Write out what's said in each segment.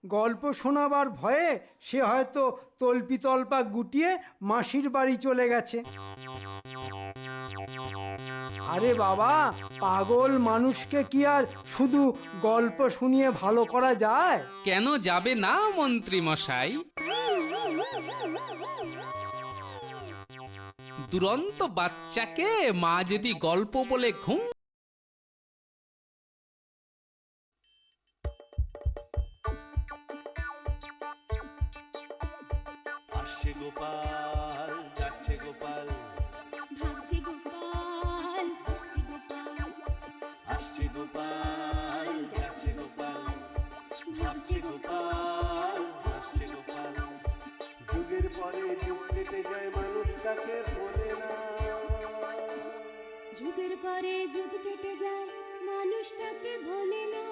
গল্প শোনাবার ভয়ে সে হয়তো তল্পা গুটিয়ে মাসির বাড়ি চলে গেছে। আরে বাবা, পাগল মানুষকে কি আর শুধু গল্প শুনিয়ে ভালো করা যায়? কেন যাবে না মন্ত্রী মশাই? দুরন্ত বাচ্চাকে মা যদি গল্প বলে ঘুম। আসছে গোপাল, যাচ্ছে গোপাল, ভাবছে গোপাল, হাসছে গোপাল, আসছে গোপাল, যাচ্ছে গোপাল, ভাবছে গোপাল, হাসছে গোপাল। যুগের পরে যুগ কেটে যায়, মানুষ তাকে ভোলে না। যুগের পরে যুগ কেটে যায়, মানুষ তাকে ভোলে না।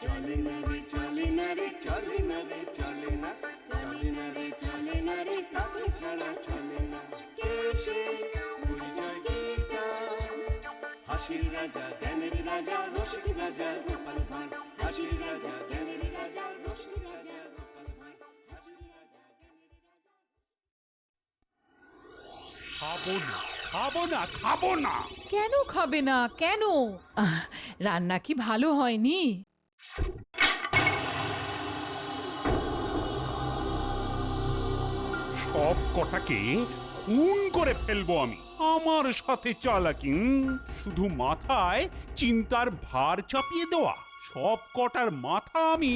চলে না রে, চলে না রে, চলে না রে, চলে না, চলে না রে, চলে না রে, তাকে ছাড়া চলে না। কে সে? পরিচয় গীতা, হাসির রাজা, জ্ঞানের রাজা, রসিক রাজা গোপাল ভাঁড়। হাসির রাজা, জ্ঞানের রাজা, রসিক রাজা গোপাল ভাঁড়। হাসির রাজা, জ্ঞানের রাজা। খাবো না, খাবো না। কেন খাবে না? কেন? রান্না কি ভালো হয়নি? সব কটাকে খুন করে ফেলবো আমি। আমার সাথে চালাকি, শুধু মাথায় চিন্তার ভার চাপিয়ে দেওয়া। সব কটার মাথা আমি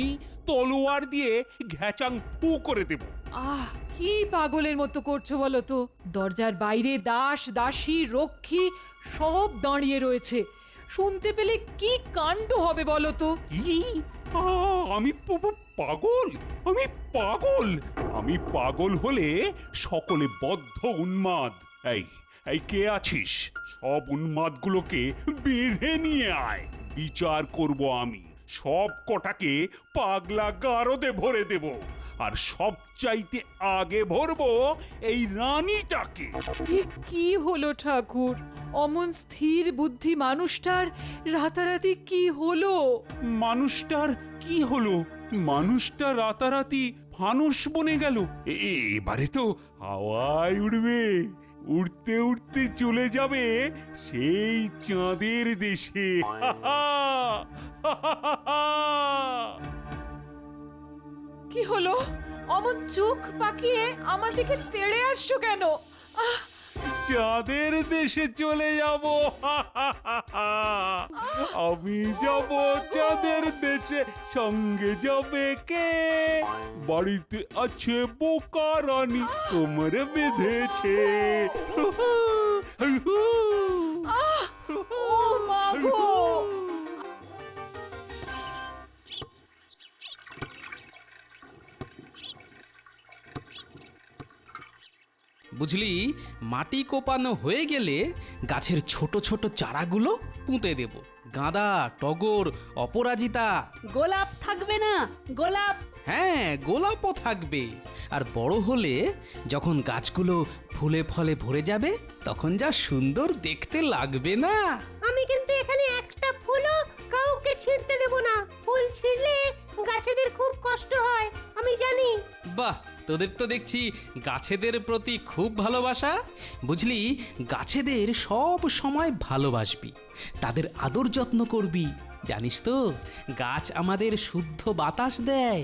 তলোয়ার দিয়ে ঘ্যাচাং ফু করে দেব। আহ, কি পাগলের মতো করছো বলো তো? দরজার বাইরে দাস দাসী রক্ষী সব দাঁড়িয়ে রয়েছে। শুনতে পেলে কি কাণ্ড হবে বলো তো? কি? আমি পাগল? আমি পাগল? আমি পাগল হলে সকলে বদ্ধ উন্মাদ। এই কে আছিস? সব উন্মাদগুলোকে বেঁধে নিয়ে আয়, বিচার করব আমি। সব কটাকে পাগলা গারদে ভরে দেব, আর সবচাইতে আগে ভরবো এই রানীটাকে। কি হলো ঠাকুর? অমন স্থির বুদ্ধি মানুষটার রাতারাতি কি হলো? মানুষটার কি হলো? মানুষটা রাতারাতি ফানুস বনে গেল। এবারে তো হাওয়ায় উড়বে, উড়তে উড়তে চলে যাবে সেই চাঁদের দেশে। কি হলো? অমন চোখ পাকিয়ে আমাদেরকে তেড়ে আসছো কেন? আহ, চাঁদের দেশে চলে যাব। আমি যাব চাঁদের দেশে, সঙ্গে যাবে কে? বাড়িতে আছে বোকা রানী, কোমরে বেঁধেছে। ও মা গো! বুঝলি, মাটি কোপানো হয়ে গেলে গাছের ছোট ছোট চারাগুলো পুঁতে দেব। গাঁদা, টগর, অপরাজিতা। গোলাপ থাকবে না? গোলাপ? হ্যাঁ, গোলাপও থাকবে। আর বড় হলে যখন গাছগুলো ফুলে ফলে ভরে যাবে, তখন যা সুন্দর দেখতে লাগবে না। আমি কিন্তু এখানে একটা ফুলও কাউকে ছিঁড়তে দেব না। ফুল ছিঁড়লে গাছেদের খুব কষ্ট হয়, আমি জানি। বাহ, তোদের তো দেখছি গাছেদের প্রতি খুব ভালোবাসা। বুঝলি, গাছেদের সব সময় ভালোবাসবি, তাদের আদর যত্ন করবি। জানিস তো, গাছ আমাদের শুদ্ধ বাতাস দেয়।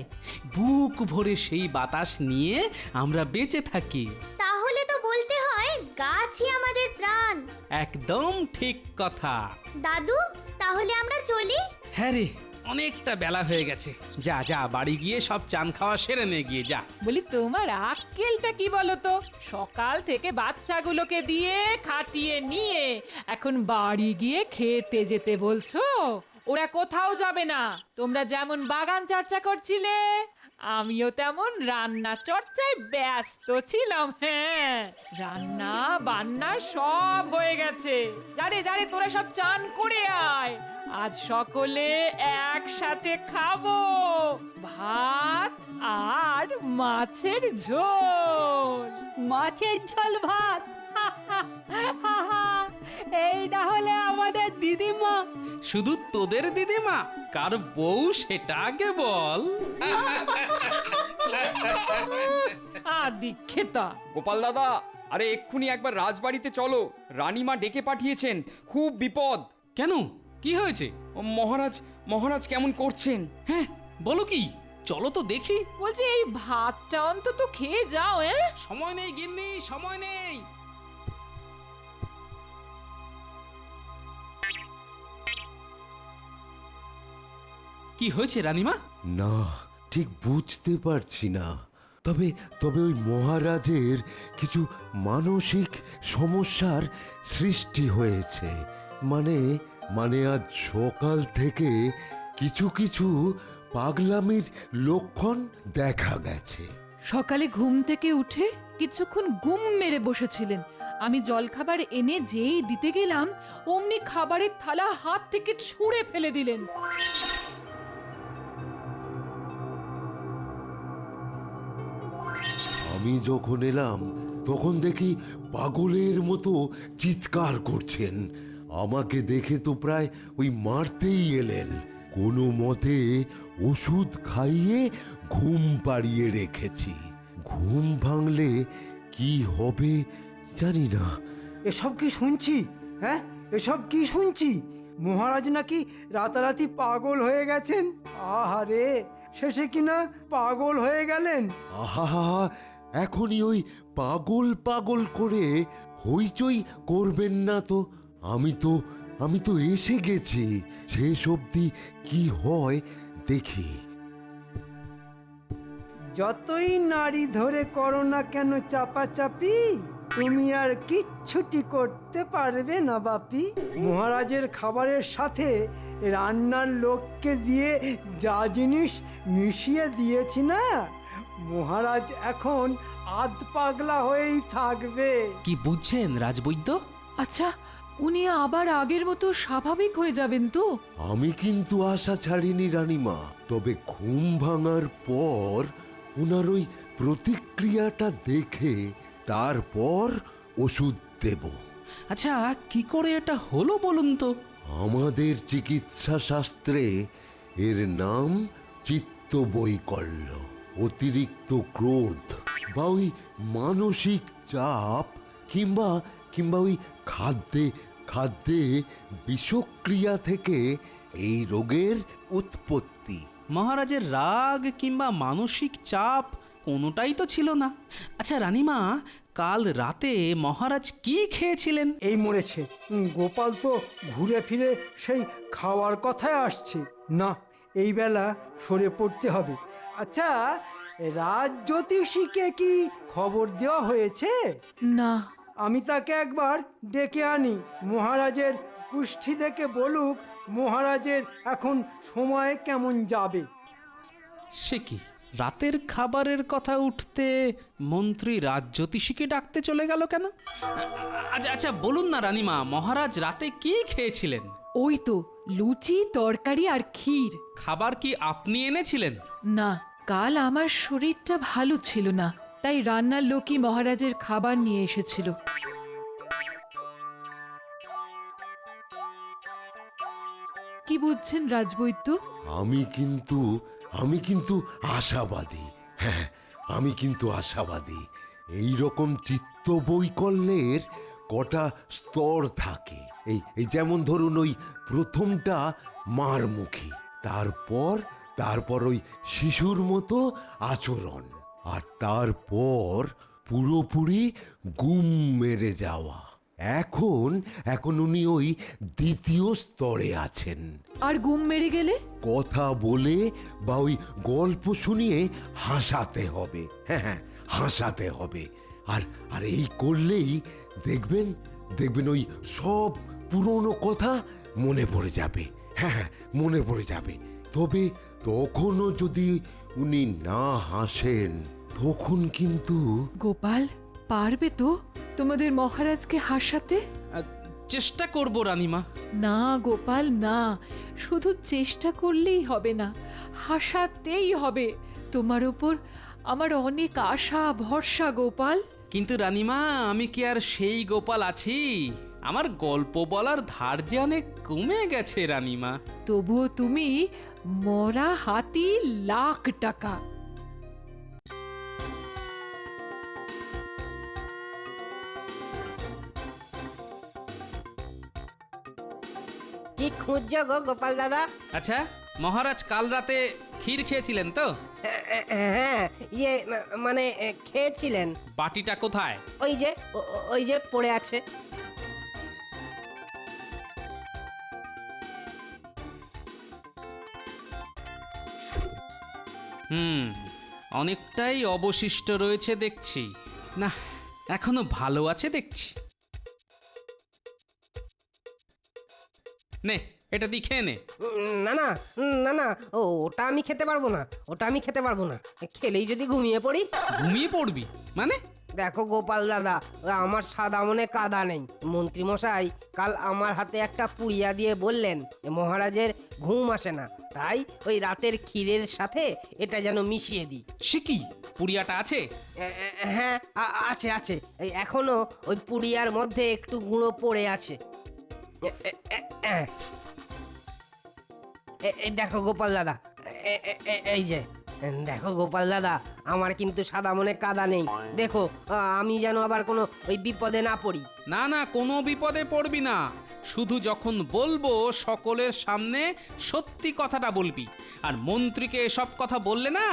বুক ভরে সেই বাতাস নিয়ে আমরা বেঁচে থাকি। তাহলে তো বলতে হয় গাছই আমাদের প্রাণ। একদম ঠিক কথা। দাদু, তাহলে আমরা চলি? হ্যাঁ রে, অনেকটা বেলা হয়ে গেছে। যা যা, বাড়ি গিয়ে সব চান খাওয়া সেরে নে গিয়ে যা। বলি, তোমার আক্কেলটা কি বলো তো? সকাল থেকে বাচ্চাগুলোকে দিয়ে খাটিয়ে নিয়ে এখন বাড়ি গিয়ে খেতে যেতে বলছো? ওরা কোথাও যাবে না। তোমরা যেমন বাগান চর্চা করছিলে, আমিও তেমন রান্না চর্চায় ব্যস্ত ছিলাম। হ্যাঁ, রান্না বান্না সব হয়ে গেছে। জানে জানে, তোরা সব চান করে আয়। আজ সকলে একসাথে খাবো ভাত আর মাছের ঝোল। মাছের ঝোল ভাত? এই না হলে আমাদের দিদিমা। শুধু তোদের দিদিমা, কার বউ সেটা আগে বল। আদি খেতা। গোপাল দাদা, আরে এক্ষুনি একবার রাজবাড়িতে চলো, রানীমা ডেকে পাঠিয়েছেন, খুব বিপদ। কেন, কি হয়েছে? ও মহারাজ, মহারাজ কেমন করছেন? হ্যাঁ, বলো কি? চলো তো দেখি। বলছি এই ভাতটা অন্তত খেয়ে যাও। সময় নেই গিন্নি, সময় নেই। কি হয়েছে রানীমা? না, ঠিক বুঝতে পারছি না। তবে তবে ওই মহারাজের কিছু মানসিক সমস্যার সৃষ্টি হয়েছে। মানে মানে আজ সকাল থেকে কিছু কিছু পাগলামির লক্ষণ দেখা গেছে। সকালে ঘুম থেকে উঠে কিছুক্ষণ গুম মেরে বসেছিলেন। আমি জলখাবার এনে যেই দিতে গেলাম অমনি খাবারের থালা হাত থেকে ছুঁড়ে ফেলে দিলেন। আমি যখন এলাম তখন দেখি পাগলের মতো চিৎকার করছেন। আমাকে দেখে তো প্রায় ওই মারতেই এলেন। কোনো মতে ওষুধ খাইয়ে ঘুম পাড়িয়ে রেখেছি। ঘুম ভাঙলে কি হবে জানি না। এসব কি শুনছি? হ্যাঁ, এসব কি শুনছি? মহারাজ নাকি রাতারাতি পাগল হয়ে গেছেন। আহারে, শেষে কিনা পাগল হয়ে গেলেন। আহা, এখনই ওই পাগল পাগল করে হইচই করবেন না তো। আমি তো এসে গেছি। শেষ অবধি কি হয় দেখি। যতই নারী ধরে করো না কেন চাপাচাপি, তুমি আর কিচ্ছুটি করতে পারবে না বাপি। মহারাজের খাবারের সাথে রান্নার লোককে দিয়ে যা জিনিস মিশিয়ে দিয়েছি না, মহারাজ এখন আধ পাগলা হয়েই থাকবে। কি বুঝছেন রাজবৈদ্য? আচ্ছা, উনি আবার আগের মতো স্বাভাবিক হয়ে যাবেন তো? আমি কিন্তু আশা ছাড়িনি রানীমা। তবে ঘুম ভাঙার পর ওনার ওই প্রতিক্রিয়াটা দেখে তারপর ওষুধ দেব। আচ্ছা, কি করে এটা হলো বলুন তো? আমাদের চিকিৎসা শাস্ত্রে এর নাম চিত্তবৈকল্য। অতিরিক্ত ক্রোধ বা ওই মানসিক চাপ কিংবা ওই খাদ্যে বিষক্রিয়া থেকে এই রোগের উৎপত্তি। মহারাজের রাগ কিংবা মানসিক চাপ কোনোটাই তো ছিল না। আচ্ছা রানীমা, কাল রাতে মহারাজ কি খেয়েছিলেন? এই মরেছে। গোপাল তো ঘুরে ফিরে সেই খাওয়ার কথায় আসছে। না, এই বেলা সরে পড়তে হবে। আচ্ছা, রাজ জ্যোতিষীকে কি খবর দেওয়া হয়েছে? না। আমি তাকে একবার ডেকে আনি। মহারাজের কুষ্ঠি থেকে বলুক মহারাজের এখন সময় কেমন যাবে। সে কি, রাতের খাবারের কথা উঠতে মন্ত্রী রাজজ্যোতিষীকে ডাকতে চলে গেল কেন? আচ্ছা বলুন না রানীমা, মহারাজ রাতে কি খেয়েছিলেন? ওই তো লুচি, তরকারি আর ক্ষীর। খাবার কি আপনি এনেছিলেন? না, কাল আমার শরীরটা ভালো ছিল না, তাই রান্নার লোকই মহারাজের খাবার নিয়ে এসেছিল। কি বুঝছেন রাজবৈদ্য? আমি কিন্তু আশাবাদী। হ্যাঁ, আমি কিন্তু আশাবাদী। এই রকম চিত্তবৈকল্যের কটা স্তর থাকে। এই যেমন ধরুন, ওই প্রথমটা মারমুখী, তারপর ওই শিশুর মতো আচরণ, আর তারপর পুরোপুরি গুম মেরে যাওয়া। এখন উনি ওই দ্বিতীয় স্তরে আছেন। আর গুম মেরে গেলে? কথা বলে বা ওই গল্প শুনিয়ে হাসাতে হবে। হ্যাঁ, হাসাতে হবে। আর এই করলেই দেখবেন ওই সব পুরনো কথা মনে পড়ে যাবে। হ্যাঁ, মনে পড়ে যাবে। তবে তখনও যদি উনি না হাসেন, তখন কিন্তু। গোপাল, পারবে তো তোমাদের মহারাজকে হাসাতে? চেষ্টা করব রানীমা। না গোপাল, না, শুধু চেষ্টা করলেই হবে না, হাসাতেই হবে। তোমার উপর আমার অনেক আশা ভরসা গোপাল। কিন্তু রানীমা, আমি কি আর সেই গোপাল আছি আমার গল্প বলার ধার যে অনেক কমে গেছে রানীমা। তবুও তুমি মরা হাতি লাখ টাকা। কি খুঁজছো গো গোপাল দাদা? আচ্ছা মহারাজ কাল রাতে ক্ষীর খেয়েছিলেন তো? হ্যাঁ, ইয়ে মানে খেয়েছিলেন। বাটিটা কোথায়? ওই যে পড়ে আছে। অনেকটাই অবশিষ্ট রয়েছে দেখছি। না, এখনো ভালো আছে দেখছি। নে এটা দিয়ে খেয়ে নে। না না না না, ওটা আমি খেতে পারবো না, ওটা আমি খেতে পারবো না। খেলেই যদি ঘুমিয়ে পড়ি। ঘুমিয়ে পড়বি মানে? দেখো গোপাল দাদা, আমার সাদা মনে কাদা নেই। মন্ত্রী মশাই কাল আমার হাতে একটা পুড়িয়া দিয়ে বললেন মহারাজের ঘুম আসে না, তাই ওই রাতের ক্ষীরের সাথে এটা যেন মিশিয়ে দিই। সে কি পুড়িয়াটা আছে? হ্যাঁ আছে আছে, এখনো ওই পুড়িয়ার মধ্যে একটু গুঁড়ো পড়ে আছে। দেখো গোপাল দাদা, এই যে দেখো গোপাল দাদা, আমার কিন্তু সাদা মনে কাদা নেই। দেখো আমি যেন আবার কোনো ওই বিপদে না পড়ি। না না, কোনো বিপদে পড়বি না। শুধু যখন বলবো সকলের সামনে সত্যি কথাটা বলবি। আর মন্ত্রীকে এসব কথা বললে না,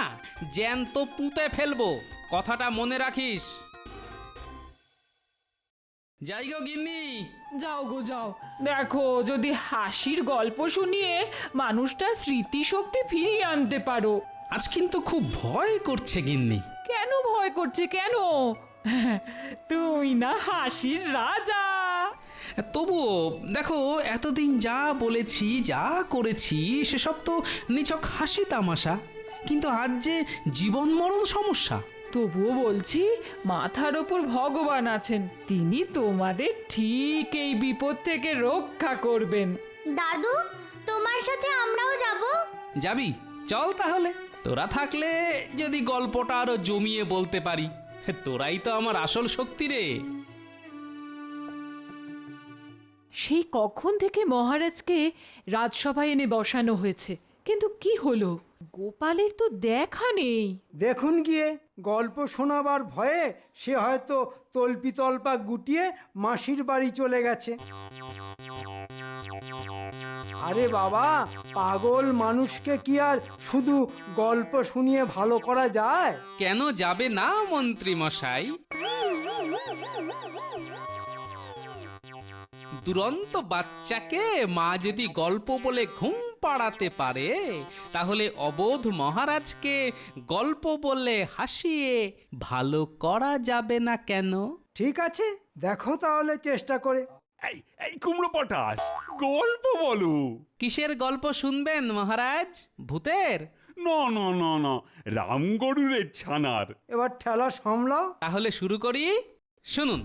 জ্যান্ত পুঁতে ফেলবো, কথাটা মনে রাখিস। যাই গো গিন্নি। যাও গো যাও, দেখো যদি হাসির গল্প শুনিয়ে মানুষটার স্মৃতিশক্তি ফিরিয়ে আনতে পারো। আজ কিন্তু খুব ভয় করছে গিন্নি। কেন ভয় করছে কেন? তুই না হাসির রাজা। তবুও দেখো, এতদিন যা বলেছি যা করেছি সেসব তো নিছক হাসি তামাশা, কিন্তু আজ যে জীবন মরণ সমস্যা। তবুও বলছি, মাথার ওপর ভগবান আছেন, তিনি তোমাদের ঠিক এই বিপদ থেকে রক্ষা করবেন। দাদু, তোমার সাথে আমরাও যাব? যাবি? চল তাহলে। তোরা থাকলে যদি গল্পটা আরো জমিয়ে বলতে পারি। তোরাই তো আমার আসল শক্তি রে। সেই কখন থেকে মহারাজকে রাজসভায় এনে বসানো হয়েছে, কিন্তু কি হলো? গোপালের তো দেখা নেই। দেখুন গিয়ে, গল্প শোনাবার ভয়ে সে হয়তো তল্পা গুটিয়ে মাসির বাড়ি চলে গেছে। আরে বাবা, পাগল মানুষকে কি আর শুধু গল্প শুনিয়ে ভালো করা যায়? কেন যাবে না মন্ত্রী মশাই? দুরন্ত বাচ্চাকে মা যদি গল্প বলে ঘুম পাড়াতে পারে, তাহলে অবোধ মহারাজকে গল্প বলে হাসিয়ে ভালো করা যাবে না কেন? ঠিক আছে, দেখো তাহলে চেষ্টা করে। এই এই কুমড়ো পটাশ, গল্প বলো। কিসের গল্প শুনবেন মহারাজ? ভূতের? না না না না, রামগরুরের ছানার। এবার ঠেলা সামলাও। তাহলে শুরু করি। শুনুন,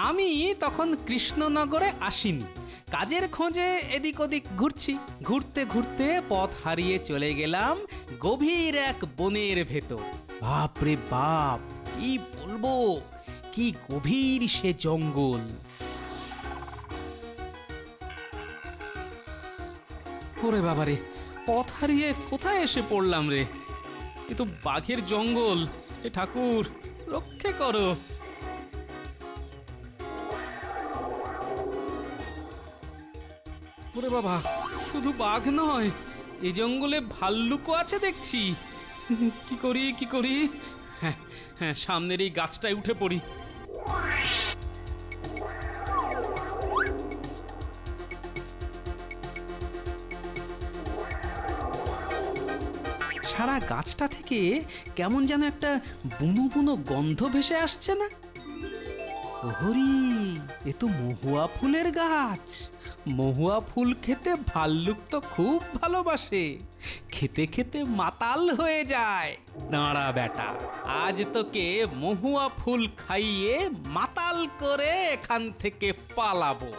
আমি তখন কৃষ্ণনগরে আসিনি, কাজের খোঁজে এদিক ওদিক ঘুরছি। ঘুরতে ঘুরতে পথ হারিয়ে চলে গেলাম গভীর এক বনের ভেতর। বাপরে বাপ, কি বলবো, কি গভীর সে জঙ্গল। ওরে বাবারে, পথ হারিয়ে কোথায় এসে পড়লাম রে? এ তো বাঘের জঙ্গল। এ ঠাকুর, রক্ষে করো। ওরে বাবা, শুধু বাঘ নয়, এই জঙ্গলে ভাল্লুকও আছে দেখছি। কি করি কি করি? হ্যাঁ হ্যাঁ, সামনের এই গাছটায় উঠে পড়ি। সারা গাছটা থেকে কেমন যেন একটা বুনো বুনো গন্ধ ভেসে আসছে না? হরি, এ তো মহুয়া ফুলের গাছ। মহুয়া ফুল খেতে ভাল্লুক তো খুব ভালোবাসে, খেতে খেতে মাতাল হয়ে যায়। দাঁড়া বেটা, আজ তোকে মহুয়া ফুল খাইয়ে মাতাল করে এখান থেকে পালাবো।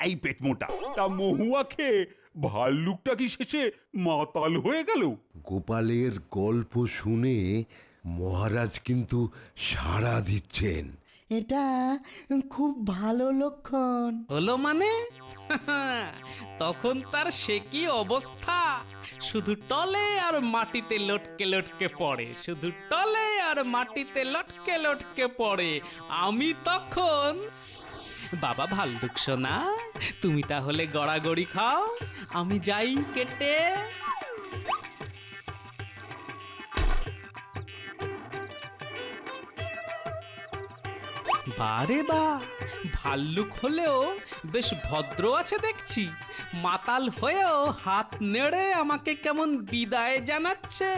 এই পেট মোটা, তা মহুয়া খেয়ে ভাল্লুকটা কি শেষে মাতাল হয়ে গেল? গোপালের গল্প শুনে মহারাজ কিন্তু সাড়া দিচ্ছেন। এটা খুব ভালো লক্ষণ। হলো মানে তখন তার সে কি অবস্থা, শুধু টলে আর মাটিতে লটকে লটকে পড়ে, শুধু টলে আর মাটিতে লটকে লটকে পড়ে। আমি তখন, বাবা ভাল্লুক সোনা, তুমি তাহলে গড়াগড়ি খাও, আমি যাই কেটে। বারে বা, ভাল্লুক হলেও বেশ ভদ্র আছে দেখছি। মাতাল হয়েও হাত নেড়ে আমাকে কেমন বিদায় জানাচ্ছে।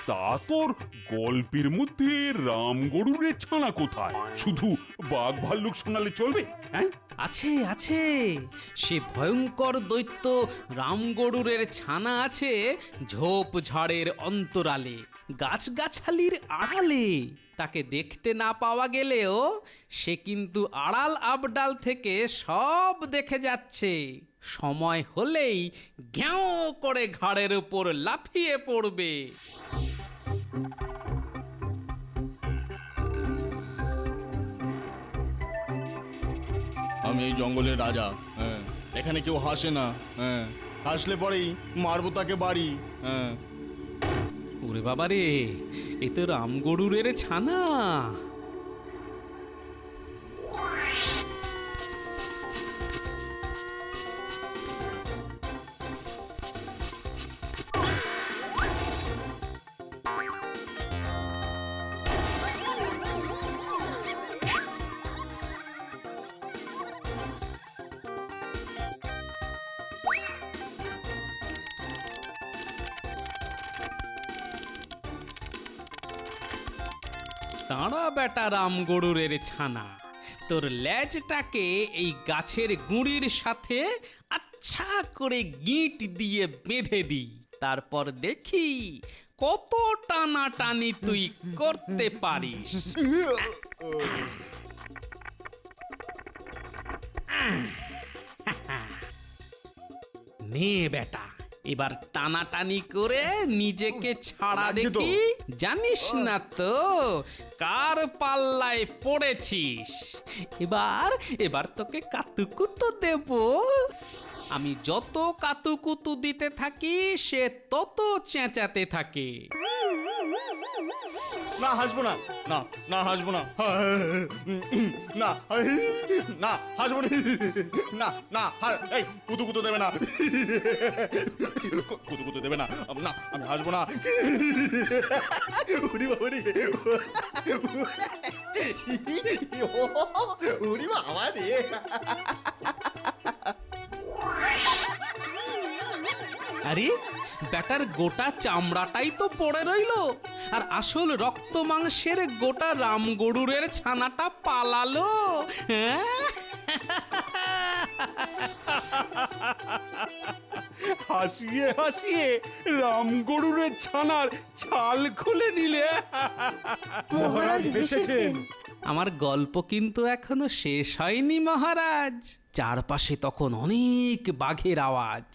তা তোর গল্পের মধ্যে রামগরুরের ছানা কোথায়? শুধু বাঘ ভাল্লুক শোনালে চলবে? হ্যাঁ, আছে আছে, সে ভয়ঙ্কর দৈত্য রামগরুরের ছানা আছে ঝোপ ঝাড়ের অন্তরালে, গাছগাছালির আড়ালে। তাকে দেখতে না পাওয়া গেলেও সে কিন্তু আড়াল আবডাল থেকে সব দেখে যাচ্ছে। সময় হলেই ঘ্যাও করে ঘাড়ের উপর লাফিয়ে পড়বে। আমি এই জঙ্গলের রাজা, হ্যাঁ, এখানে কেউ হাসে না, হ্যাঁ, হাসলে পরেই মারবো তাকে বাড়ি, হ্যাঁ। ওরে বাবা রে, এ তো রামগরুরের ছানা। দাঁড়া বেটা রামগরুরের ছানা, তোর লেজটাকে এই গাছের গুঁড়ির সাথে আচ্ছা করে গিঁট দিয়ে বেঁধে দিই, তারপর দেখি কত টানাটানি তুই করতে পারিস। নে বেটা, এবার টানাটানি করে নিজেকে ছাড়া দেখি। জানিস না তো কার পাল্লায় পড়েছিস। এবার এবার তোকে কাতুকুতু দেব। আমি যত কাতুকুতু দিতে থাকি সে তত চেঁচাতে থাকে। না হাসবো না, না না হাসবো না, না না হাসবো না, না এই কুতু কুতু দেবে না, কুতু কুতু দেবে না, না আমি হাসবো না। উড়ি বাবা রে, উড়ি বাবা রে। আরে বেটার গোটা চামড়াটাই তো পড়ে রইলো, আর আসল রক্ত মাংসের গোটা রামগরুরের ছানাটা পালালো। হ্যাঁ, হাসিয়ে হাসিয়ে রামগরুরের ছানার ছাল খুলে নিলে। মহারাজ হেসেছেন। আমার গল্প কিন্তু এখনো শেষ হয়নি মহারাজ। চারপাশে তখন অনেক বাঘের আওয়াজ।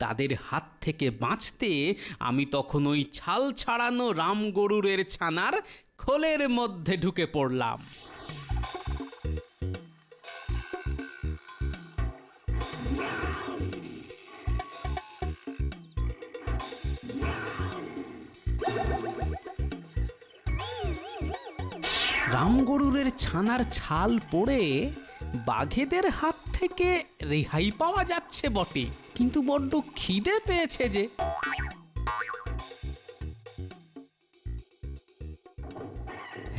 তাদের হাত থেকে বাঁচতে আমি তখন ওই ছাল ছাড়ানো রামগরুরের ছানার খোলের মধ্যে ঢুকে পড়লাম। রামগরুরের ছানার ছাল পড়ে বাঘেদের হাত থেকে রেহাই পাওয়া যাচ্ছে বটে, কিন্তু বড্ড খিদে পেয়েছে যে।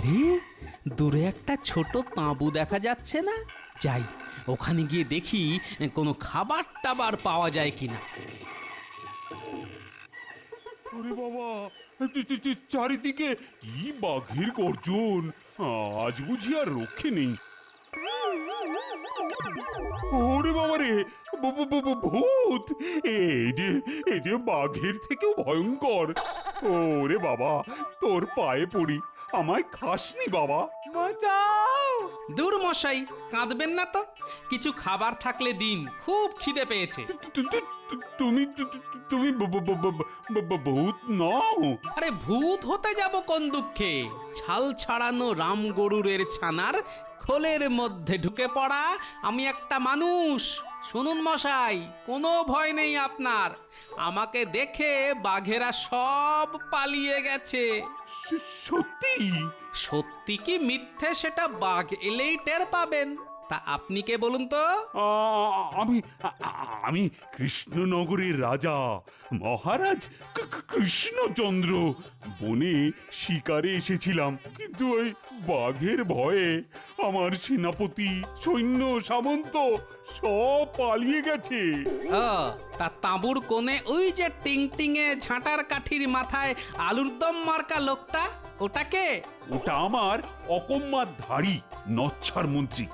রে, দূরে একটা ছোট তাঁবু দেখা যাচ্ছে না? যাই, ওখানে গিয়ে দেখি কোনো খাবার টাবার পাওয়া যায় কিনা। ওরে বাবা, চারিদিকে কি বাঘের গর্জন! আজ বুঝি আর রক্ষে নেই। ওরে বাবা রে, ভূত! এই যে বাঘের থেকেও ভয়ঙ্কর। ওরে বাবা, তোর পায়ে পড়ি, আমায় খাসনি বাবা। দূর মশাই, কাঁদবেন না তো। কিছু খাবার থাকলে দিন, খুব খিদে পেয়েছে। তুমি তুমি ভূত নও? আরে ভূত হতে যাব কোন দুঃখে? ছাল ছাড়ানো রাম গরুরের ছানার খোলের মধ্যে ঢুকে পড়া আমি একটা মানুষ। শুনুন মশাই, কোনো ভয় নেই আপনার। আমাকে দেখে বাঘেরা সব পালিয়ে গেছে। সত্যি? সত্যি কি মিথ্যে সেটা বাঘ এলেই টের পাবেন। তা আপনি কে বলুন তো? আমি কৃষ্ণনগরের রাজা মহারাজ কৃষ্ণচন্দ্র। বনে শিকারে এসেছিলাম, কিন্তু ওই বাঘের ভয়ে আমার সেনাপতি, সৈন্য সামন্ত সব পালিয়ে গেছে। তা তাঁবুর কোণে ওই যে টিং টিঙে ঝাঁটার কাঠির মাথায় আলুর দম মার্কা লোকটা, ওটাকে? ওটা আমার অকম্মার ধাড়ি নচ্ছার মন্ত্রী।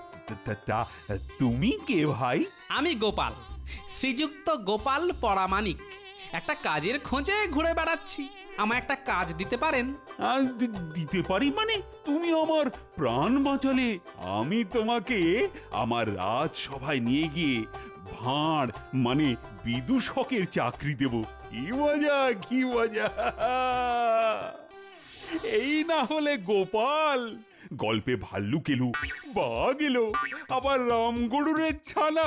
তুমি কে ভাই? আমি গোপাল, শ্রীযুক্ত গোপাল পরামানিক। একটা কাজের খোঁজে ঘুরে বেড়াচ্ছি। আমায় একটা কাজ দিতে পারেন? দিতে পারি মানে? তুমি আমার প্রাণ বাঁচালে। আমি তোমাকে আমার রাজসভায় নিয়ে গিয়ে ভাঁড় মানে বিদূষকের চাকরি দেব। কি মজা, কি মজা! এই না হলে গোপাল, গল্পে ভাল্লুক এলো, বাঘ এলো, আবার রামগরুরের ছানা,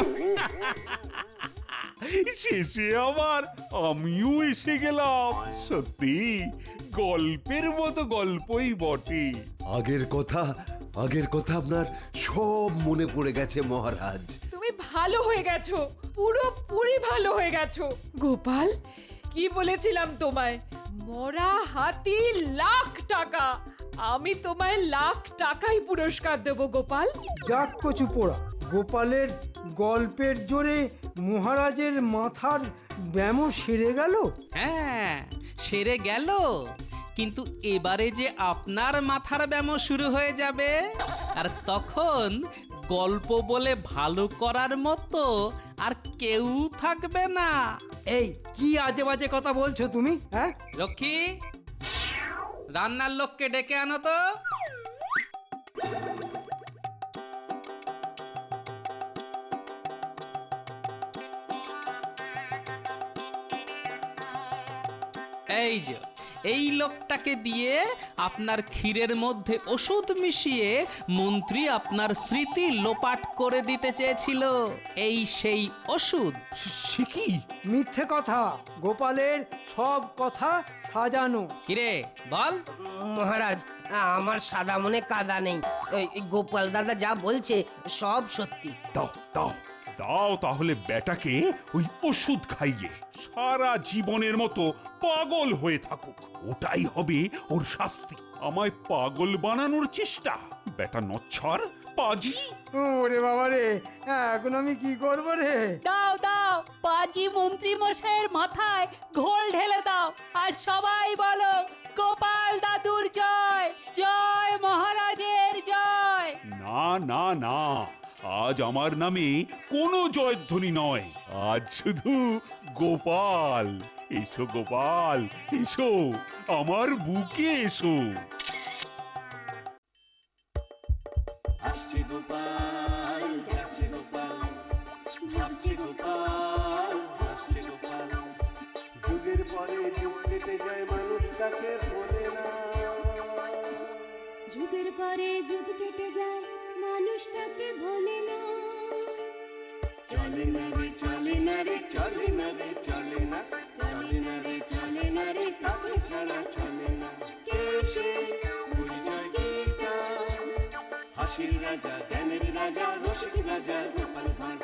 শেষে আবার আমিও এসে গেলাম। সত্যি গল্পের মতো গল্পই বটে। আগের কথা আপনার সব মনে পড়ে গেছে মহারাজ। তুমি ভালো হয়ে গেছো, পুরোপুরি ভালো হয়ে গেছো। গোপাল, কি বলেছিলাম তোমায়? মরা হাতি লাখ টাকা। আমি তোমায় লাখ টাকাই পুরস্কার দেবো গোপাল। যাক কচু পোড়া, গোপালের গল্পের জোরে মহারাজের মাথার ব্যামো সেরে গেল। হ্যাঁ, সেরে গেল, কিন্তু এবারে যে আপনার মাথার ব্যামো শুরু হয়ে যাবে। আর তখন গল্প বলে ভালো করার মতো আর কেউ থাকবে না। এই কি আজে বাজে কথা বলছো তুমি? হ্যাঁ লক্ষ্মী, রান্নার লোককে ডেকে আনো তো। এই যে এই লোকটাকে দিয়ে আপনার ক্ষীরের মধ্যে ওষুধ মিশিয়ে মন্ত্রী আপনার স্মৃতি লোপাট করে দিতে চেয়েছিল। এই সেই ওষুধ। সে কি? মিথ্যে কথা, গোপালের সব কথা সাজানো। কিরে বল। মহারাজ, আমার সাদা মনে কাদা নেই। এই গোপাল দাদা যা বলছে সব সত্যি। দাও দাও দাও তাহলে বেটাকে ওই ওষুধ খাইয়ে সারা জীবনের মতো পাগল হয়ে থাকুক। ওটাই হবে ওর শাস্তি। আমায় পাগল বানানোর চেষ্টা, বেটা নচ্ছার পাজি। ওরে বাবা রে, এখন আমি কি করব রে? দাও দাও, পাজি মন্ত্রী মশাইয়ের মাথায় ঘোল ঢেলে দাও, আর সবাই বলো গোপাল দাদুর জয়, জয় মহারাজের জয়। না না না, আজ আমার নামে কোনো জয়ধ্বনি নয়, আজ শুধু গোপাল। এসো গোপাল, এসো আমার বুকে এসো। আসছে গোপাল, যাচ্ছে গোপাল, ভাবছে গোপাল, হাসছে গোপাল। যুগের পরে যুগ কেটে যায়, মানুষ তাকে ভোলে না। যুগের পরে যুগ কেটে যায়, মানুষ তাকে ভোলে না। চলে না রে, চলে না রে, চলে না রে, চলে না, চলে না রে, চলে না রে, তাকে ছাড়া চলে না। কে সে? পরিচয় কি তার? হাসির রাজা, জ্ঞানের রাজা, রসিক রাজা গোপাল ভাঁড়।